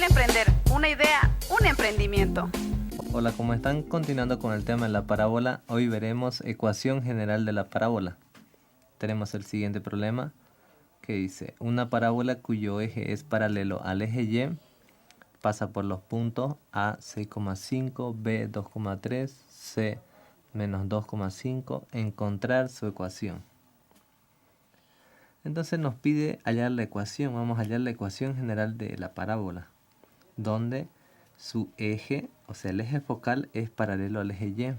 Potencial Emprender, una idea, un emprendimiento. Hola, ¿cómo están? Continuando con el tema de la parábola, hoy veremos ecuación general de la parábola. Tenemos el siguiente problema que dice, una parábola cuyo eje es paralelo al eje Y pasa por los puntos A 6,5, B 2,3, C menos 2,5, encontrar su ecuación. Entonces nos pide hallar la ecuación, vamos a hallar la ecuación general de la parábola, donde su eje, o sea el eje focal es paralelo al eje Y.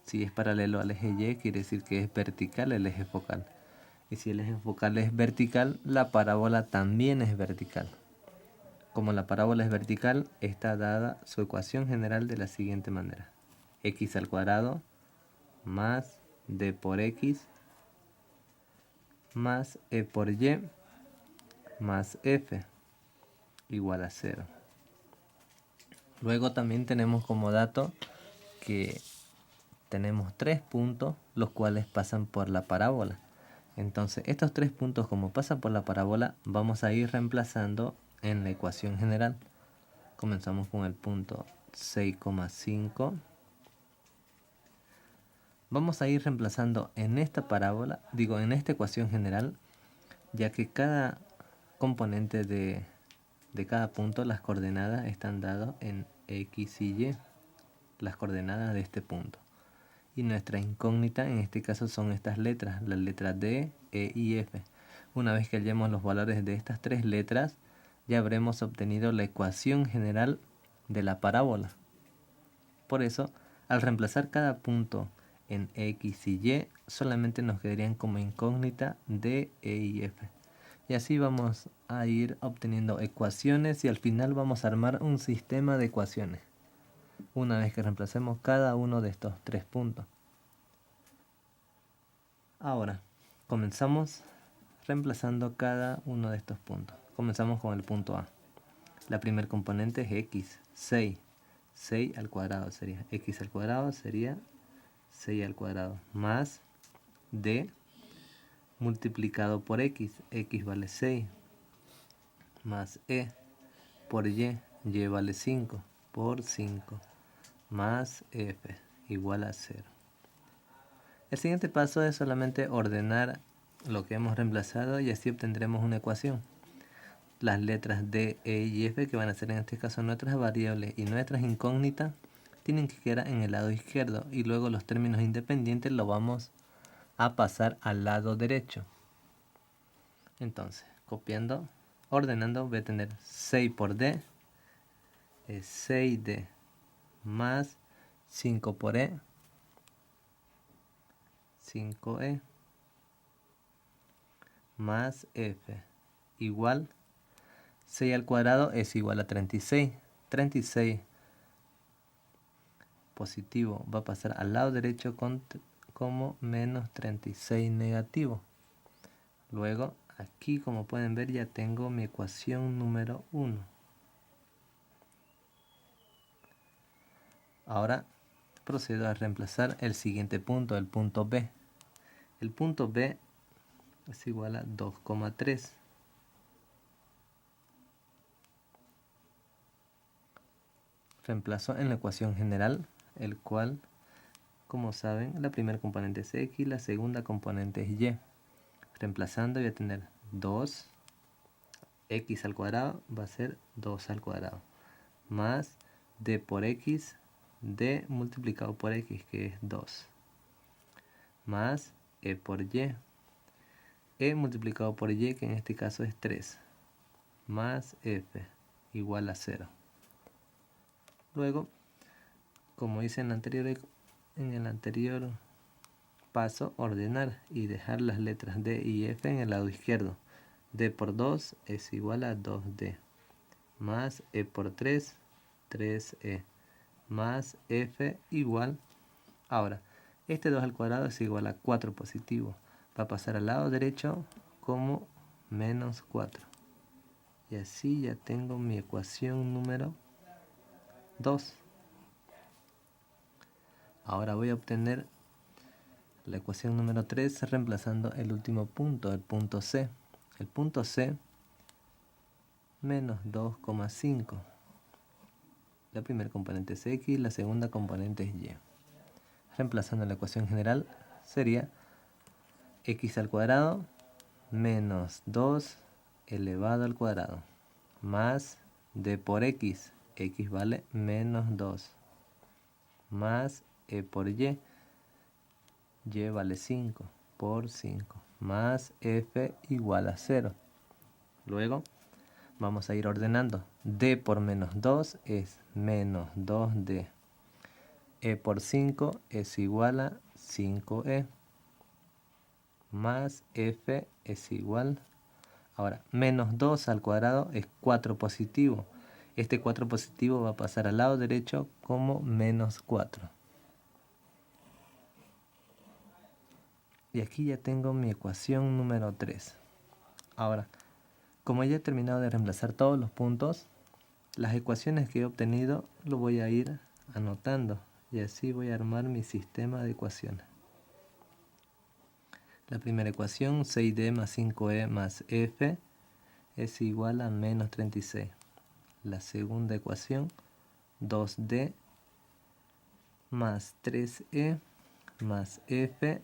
Si es paralelo al eje Y, quiere decir que es vertical el eje focal. Y si el eje focal es vertical, la parábola también es vertical. Como la parábola es vertical, está dada su ecuación general de la siguiente manera. X al cuadrado más D por X más E por Y más F igual a 0. Luego también tenemos como dato que tenemos 3 puntos los cuales pasan por la parábola. Entonces estos 3 puntos, como pasan por la parábola, vamos a ir reemplazando en la ecuación general. Comenzamos con el punto 6,5. Vamos a ir reemplazando en esta parábola, en esta ecuación general, ya que cada componente de cada punto, las coordenadas están dadas en X y Y, las coordenadas de este punto. Y nuestra incógnita en este caso son estas letras, las letras D, E y F. Una vez que hallemos los valores de estas 3 letras, ya habremos obtenido la ecuación general de la parábola. Por eso, al reemplazar cada punto en X y Y, solamente nos quedarían como incógnita D, E y F. Y así vamos a ir obteniendo ecuaciones y al final vamos a armar un sistema de ecuaciones, una vez que reemplacemos cada uno de estos 3 puntos. Ahora, comenzamos reemplazando cada uno de estos puntos. Comenzamos con el punto A. La primer componente es X, 6. 6 al cuadrado sería X al cuadrado, sería 6 al cuadrado, más D multiplicado por X. X vale 6, más E por Y. Y vale 5 por 5, más F igual a 0. El siguiente paso es solamente ordenar lo que hemos reemplazado y así obtendremos una ecuación. Las letras D, E y F, que van a ser en este caso nuestras variables y nuestras incógnitas, tienen que quedar en el lado izquierdo y luego los términos independientes los vamos a pasar al lado derecho. Entonces, copiando, ordenando, voy a tener 6 por D, es 6D, más 5 por E, 5E, más F, igual 6 al cuadrado es igual a 36. 36 positivo va a pasar al lado derecho como menos 36 negativo. Luego, aquí como pueden ver ya tengo mi ecuación número 1. Ahora procedo a reemplazar el siguiente punto, el punto B. El punto B es igual a 2,3. Reemplazo en la ecuación general, el cual, como saben, la primera componente es X, la segunda componente es Y. Reemplazando voy a tener 2, X al cuadrado va a ser 2 al cuadrado, más D por X, D multiplicado por X, que es 2, más E por Y, E multiplicado por Y, que en este caso es 3, más F igual a 0. Luego, como hice en el anterior paso, ordenar y dejar las letras D y F en el lado izquierdo. D por 2 es igual a 2D, más E por 3, 3E, más F igual. Ahora, este 2 al cuadrado es igual a 4 positivo. Va a pasar al lado derecho como menos 4. Y así ya tengo mi ecuación número 2. Ahora voy a obtener la ecuación número 3 reemplazando el último punto, el punto C. El punto C menos 2,5. La primera componente es x, la segunda componente es y. Reemplazando la ecuación general sería x al cuadrado menos 2 elevado al cuadrado más d por x, x vale menos 2, más e por y vale 5 por 5, más f igual a 0. Luego vamos a ir ordenando. D por menos 2 es menos 2D. E por 5 es igual a 5E. Más F es igual. Ahora, menos 2 al cuadrado es 4 positivo. Este 4 positivo va a pasar al lado derecho como menos 4. Y aquí ya tengo mi ecuación número 3. Ahora, como ya he terminado de reemplazar todos los puntos, las ecuaciones que he obtenido lo voy a ir anotando y así voy a armar mi sistema de ecuaciones. La primera ecuación, 6D más 5E más F es igual a menos 36. La segunda ecuación, 2D más 3E más F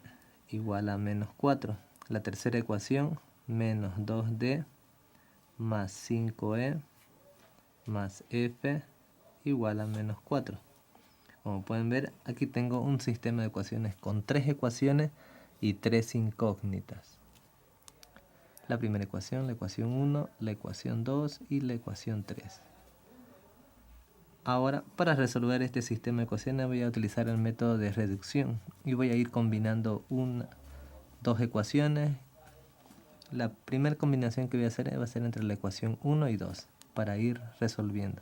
igual a menos 4. La tercera ecuación, menos 2D más 5E más F igual a menos 4. Como pueden ver, aquí tengo un sistema de ecuaciones con 3 ecuaciones y 3 incógnitas. La primera ecuación, la ecuación 1, la ecuación 2 y la ecuación 3. Ahora, para resolver este sistema de ecuaciones voy a utilizar el método de reducción y voy a ir combinando dos ecuaciones. La primera combinación que voy a hacer va a ser entre la ecuación 1 y 2 para ir resolviendo.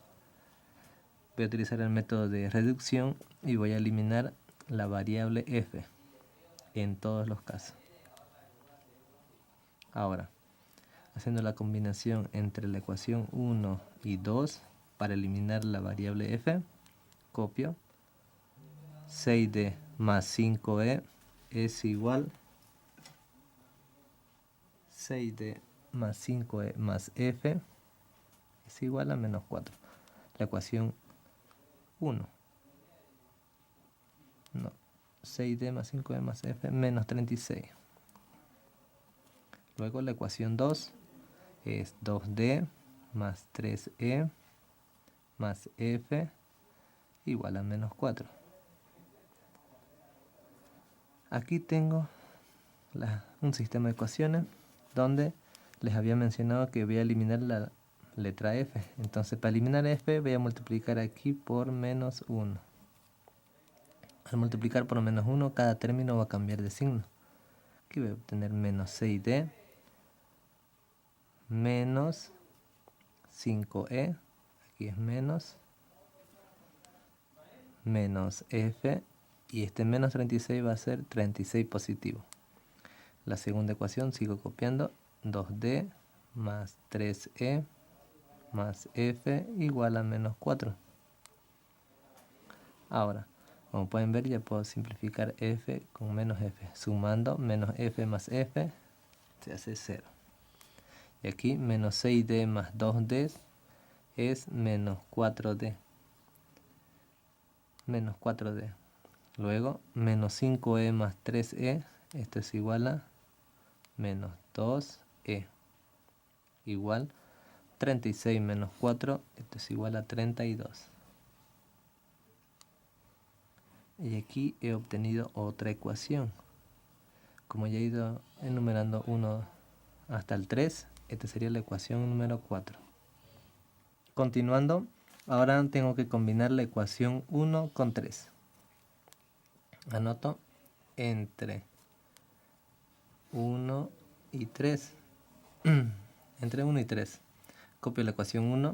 Voy a utilizar el método de reducción y voy a eliminar la variable f en todos los casos. Ahora, haciendo la combinación entre la ecuación 1 y 2 para eliminar la variable f, copio 6d más 5e es igual 6d más 5e más f es igual a menos 4. La ecuación 1. No, 6d más 5e más f menos 36. Luego la ecuación 2 es 2d más 3e más f igual a menos 4. Aquí tengo un sistema de ecuaciones donde les había mencionado que voy a eliminar la letra f. Entonces para eliminar f voy a multiplicar aquí por menos 1. Al multiplicar por menos 1 cada término va a cambiar de signo. Aquí voy a obtener menos 6d menos 5e, aquí es menos f, y este menos 36 va a ser 36 positivo. La segunda ecuación sigo copiando, 2d más 3e más f igual a menos 4. Ahora, como pueden ver, ya puedo simplificar f con menos f. Sumando menos f más f se hace 0. Y aquí menos 6d más 2d es menos 4d. Menos 4d. Luego, menos 5e más 3e, esto es igual a menos 2e. Igual 36 menos 4, esto es igual a 32. Y aquí he obtenido otra ecuación. Como ya he ido enumerando 1 hasta el 3, esta sería la ecuación número 4. Continuando, ahora tengo que combinar la ecuación 1 con 3. Anoto entre 1 y 3. Entre 1 y 3. Copio la ecuación 1.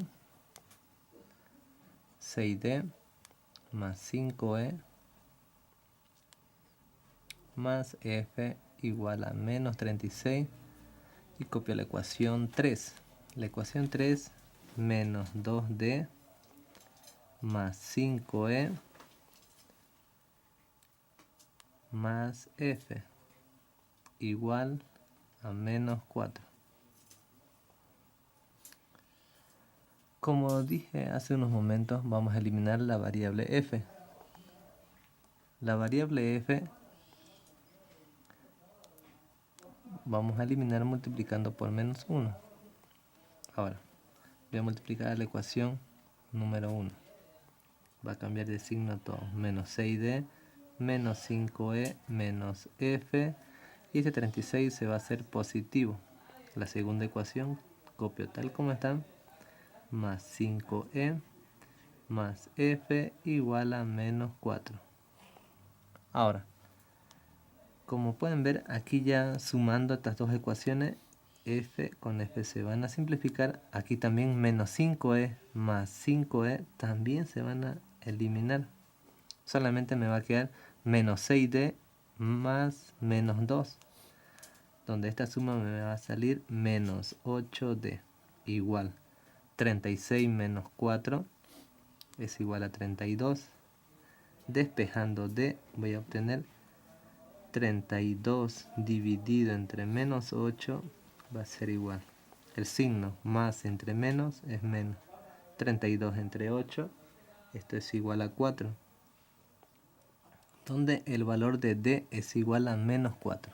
6d más 5e más f igual a menos 36. Y copio la ecuación 3. La ecuación 3, menos 2d más 5e más f igual a menos 4. Como dije hace unos momentos, vamos a eliminar la variable f. La variable f vamos a eliminar multiplicando por menos 1. Ahora, voy a multiplicar la ecuación número 1. Va a cambiar de signo todo. Menos 6d, menos 5e, menos f. Y este 36 se va a hacer positivo. La segunda ecuación, copio tal como está. Más 5e más f igual a menos 4. Ahora, como pueden ver, aquí ya sumando estas dos ecuaciones, f con f se van a simplificar. Aquí también menos 5e más 5e también se van a eliminar. Solamente me va a quedar menos 6d más menos 2. Donde esta suma me va a salir menos 8d igual 36 menos 4 es igual a 32. Despejando d voy a obtener 32 dividido entre menos 8 va a ser igual. El signo más entre menos es menos. 32 entre 8, esto es igual a 4. Donde el valor de d es igual a menos 4.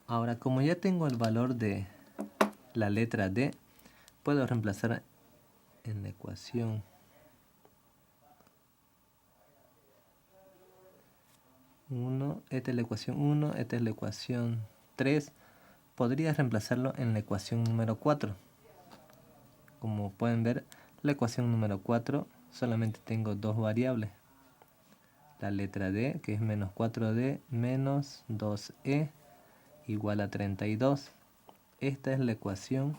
Ahora, como ya tengo el valor de la letra d, puedo reemplazar en la ecuación 1, esta es la ecuación 1, esta es la ecuación 3. Podría reemplazarlo en la ecuación número 4. Como pueden ver, la ecuación número 4 solamente tengo dos variables. La letra d, que es menos 4d menos 2e igual a 32. Esta es la ecuación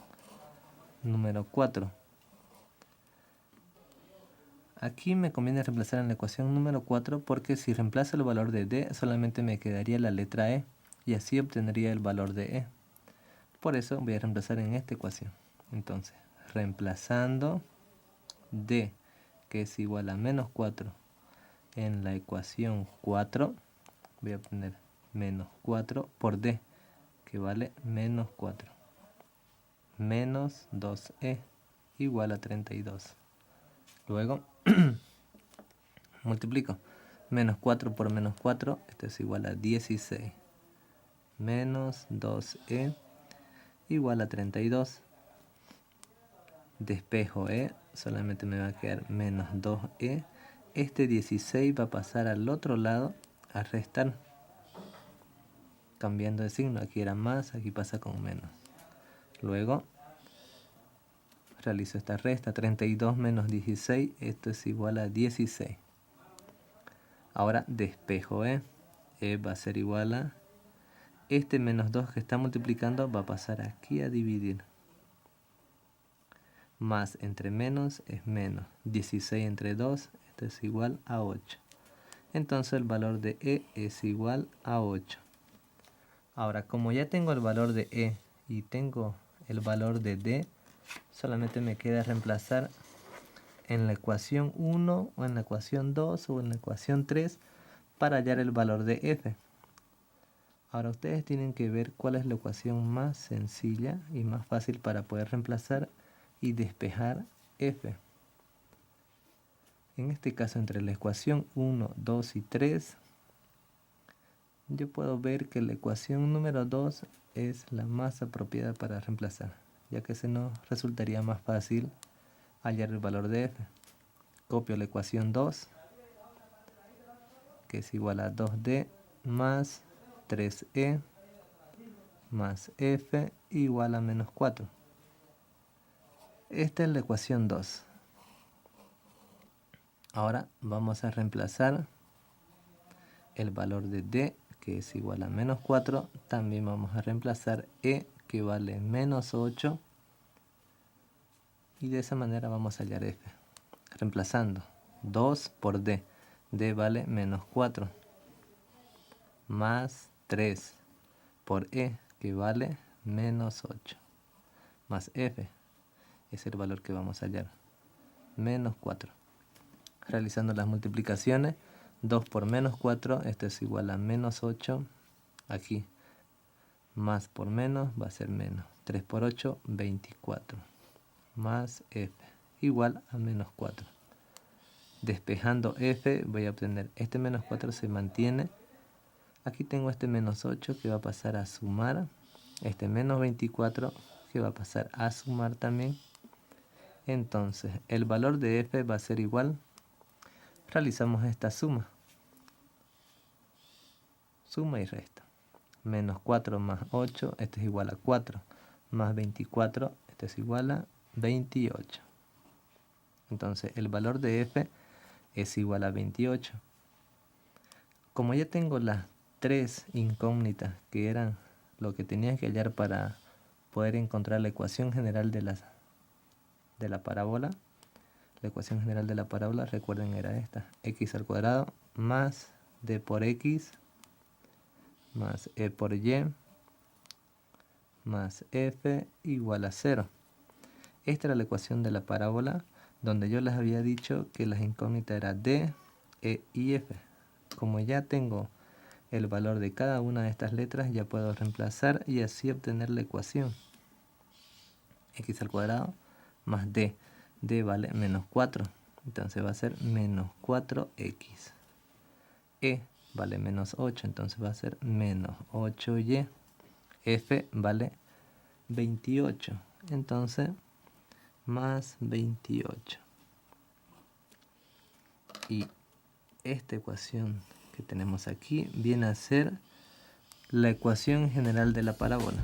número 4. Aquí me conviene reemplazar en la ecuación número 4 porque si reemplazo el valor de d solamente me quedaría la letra e y así obtendría el valor de e. Por eso voy a reemplazar en esta ecuación. Entonces, reemplazando d, que es igual a menos 4, en la ecuación 4, voy a obtener menos 4 por d, que vale menos 4. Menos 2e igual a 32. Luego, multiplico. Menos 4 por menos 4, esto es igual a 16. Menos 2e igual a 32. Despejo e, solamente me va a quedar menos 2e. Este 16 va a pasar al otro lado a restar. Cambiando de signo, aquí era más, aquí pasa con menos. Luego, realizo esta resta, 32 menos 16, esto es igual a 16. Ahora despejo e va a ser igual a, este menos 2 que está multiplicando va a pasar aquí a dividir. Más entre menos es menos, 16 entre 2, esto es igual a 8. Entonces el valor de e es igual a 8. Ahora, como ya tengo el valor de e y tengo el valor de d, solamente me queda reemplazar en la ecuación 1 o en la ecuación 2 o en la ecuación 3 para hallar el valor de f. Ahora ustedes tienen que ver cuál es la ecuación más sencilla y más fácil para poder reemplazar y despejar f. En este caso, entre la ecuación 1, 2 y 3, yo puedo ver que la ecuación número 2 es la más apropiada para reemplazar, ya que se nos resultaría más fácil hallar el valor de f. Copio la ecuación 2, que es igual a 2d más 3e más f igual a menos 4. Esta es la ecuación 2. Ahora vamos a reemplazar el valor de d, que es igual a menos 4. También vamos a reemplazar e, que vale menos 8. Y de esa manera vamos a hallar f. Reemplazando 2 por d. D vale menos 4. Más 3 por e, que vale menos 8. Más f. Es el valor que vamos a hallar. Menos 4. Realizando las multiplicaciones. 2 por menos 4, esto es igual a menos 8. Aquí, más por menos va a ser menos. 3 por 8, 24. más f igual a menos 4. Despejando f voy a obtener este menos 4 se mantiene. Aquí tengo este menos 8 que va a pasar a sumar. Este menos 24 que va a pasar a sumar también. Entonces el valor de f va a ser igual. Realizamos esta suma. Suma y resta. Menos 4 más 8, esto es igual a 4. Más 24, esto es igual a 28. Entonces el valor de f es igual a 28. Como ya tengo las tres incógnitas que eran lo que tenía que hallar para poder encontrar la ecuación general de la parábola. La ecuación general de la parábola, recuerden, era esta. X al cuadrado más d por x más e por y más f igual a 0. Esta era la ecuación de la parábola donde yo les había dicho que las incógnitas eran d, e y f. Como ya tengo el valor de cada una de estas letras, ya puedo reemplazar y así obtener la ecuación. X al cuadrado más d. D vale menos 4. Entonces va a ser menos 4x. E vale menos 8. Entonces va a ser menos 8y. F vale 28. Entonces más 28. Y esta ecuación que tenemos aquí viene a ser la ecuación general de la parábola.